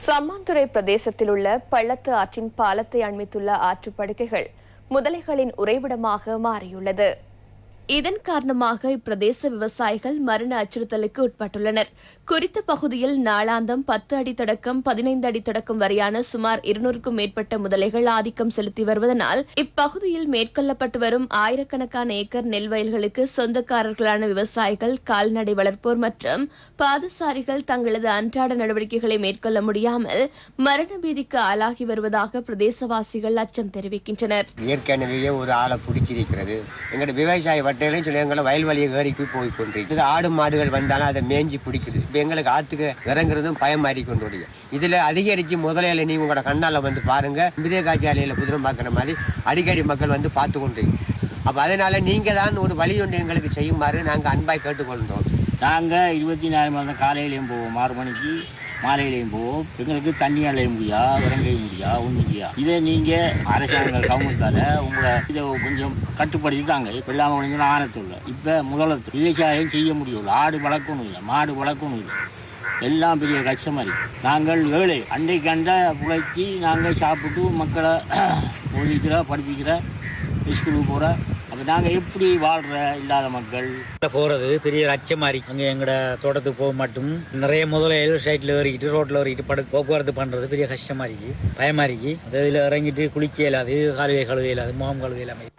சம்மாந்துறை பிரதேசத்தில் உள்ள பள்ளத்து ஆற்றின் பாலத்தை அண்மித்துள்ள ஆற்றுப்படுகைகள் முதலைகளின் உறைவிடமாக மாறியுள்ளது. இதன் காரணமாக இப்பிரதேச விவசாயிகள் மரண அச்சுறுத்தலுக்கு உட்பட்டுள்ளனர். குறித்த பகுதியில் நாளாந்தம் 10 அடி தொடக்கம் 15 அடி தொடக்கம் வரையான சுமார் 200க்கும் மேற்பட்ட முதலைகள் ஆதிக்கம் செலுத்தி வருவதனால் இப்பகுதியில் மேற்கொள்ளப்பட்டு வரும் ஆயிரக்கணக்கான ஏக்கர் நெல் வயல்களுக்கு சொந்தக்காரர்களான விவசாயிகள், கால்நடை வளர்ப்போர் மற்றும் பாதசாரிகள் தங்களது அன்றாட நடவடிக்கைகளை மேற்கொள்ள முடியாமல் மரண பீதிக்கு ஆளாகி வருவதாக பிரதேசவாசிகள் அச்சம் தெரிவிக்கின்றனர். ஏற்கனவே ஒரு ஆளை பிடிச்சிருக்கிறது. எங்களுடைய விவசாய எங்களை வயல்வெளியை ஏறிக்கு போய் கொண்டிருக்கு. ஆடு மாடுகள் வந்தாலும் அதை மேஞ்சி பிடிக்குது. இப்ப எங்களுக்கு ஆத்துக்கு இறங்குறதும் பயம் மாறி கொண்டு இதுல அதிகரிச்சு முதலையில நீங்க உங்களோட கண்ணால வந்து பாருங்க. மிதய காட்சியாலையில குதிரம் பார்க்கிற மாதிரி அடிக்கடி மக்கள் வந்து பார்த்து கொண்டு. அப்ப அதனால நீங்க தான் ஒரு வழி ஒன்று எங்களுக்கு செய்யுமாறு நாங்க அன்பாய் கேட்டுக்கொள்கிறோம். நாங்க 24 மாதம் காலையிலையும் போவோம், 6 மணிக்கு மாலையிலையும் போவோம். எங்களுக்கு தண்ணி அலைய முடியா, இறங்க முடியா, ஒன்றுமையா. இதே நீங்க அரசாங்கம் கவர்மெண்டால உங்களை இதை கொஞ்சம் கட்டுப்படுத்திட்டாங்க. இல்லாம கொஞ்சம் ஆனத்துல இப்ப முதலத்து விவசாயம் செய்ய முடியும். ஆடு வளர்க்கணும் இல்லை, மாடு வளர்க்கணும் இல்லை, எல்லாம் பெரிய கஷ்டமா இருக்கு. நாங்கள் ஏழை அன்றைக்கு அண்டை புழைச்சி நாங்கள் சாப்பிட்டு மக்களை ஒழிக்கிற படிப்பிக்கிற ஸ்கூலுக்கு போகிற. அப்போ நாங்கள் எப்படி வாழ்கிற இல்லாத மக்கள் போகிறது பெரிய அச்சமாக இருக்கு. அங்கே எங்களோட தோட்டத்துக்கு போக மட்டும் நிறைய முதல்ல சைட்டில் ஏறிக்கிட்டு ரோட்டில் ஏறிக்கிட்டு போக்குவரத்து பண்ணுறது பெரிய கஷ்டமாக இருக்கு, பயமாக இருக்கு. அதில் இறங்கிட்டு குளிக்க இயலாது, காலுவை கழுவ இயலாது, முகம் கழுவ இல்லாமல்.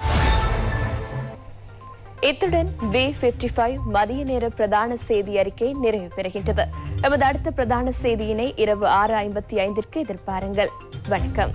இத்துடன் B55 மதிய நேர பிரதான செய்தி அறிக்கை நிறைவு பெறுகின்றது. நமது அடுத்த பிரதான செய்தியினை இரவு 6:55 எதிர்பாருங்கள். வணக்கம்.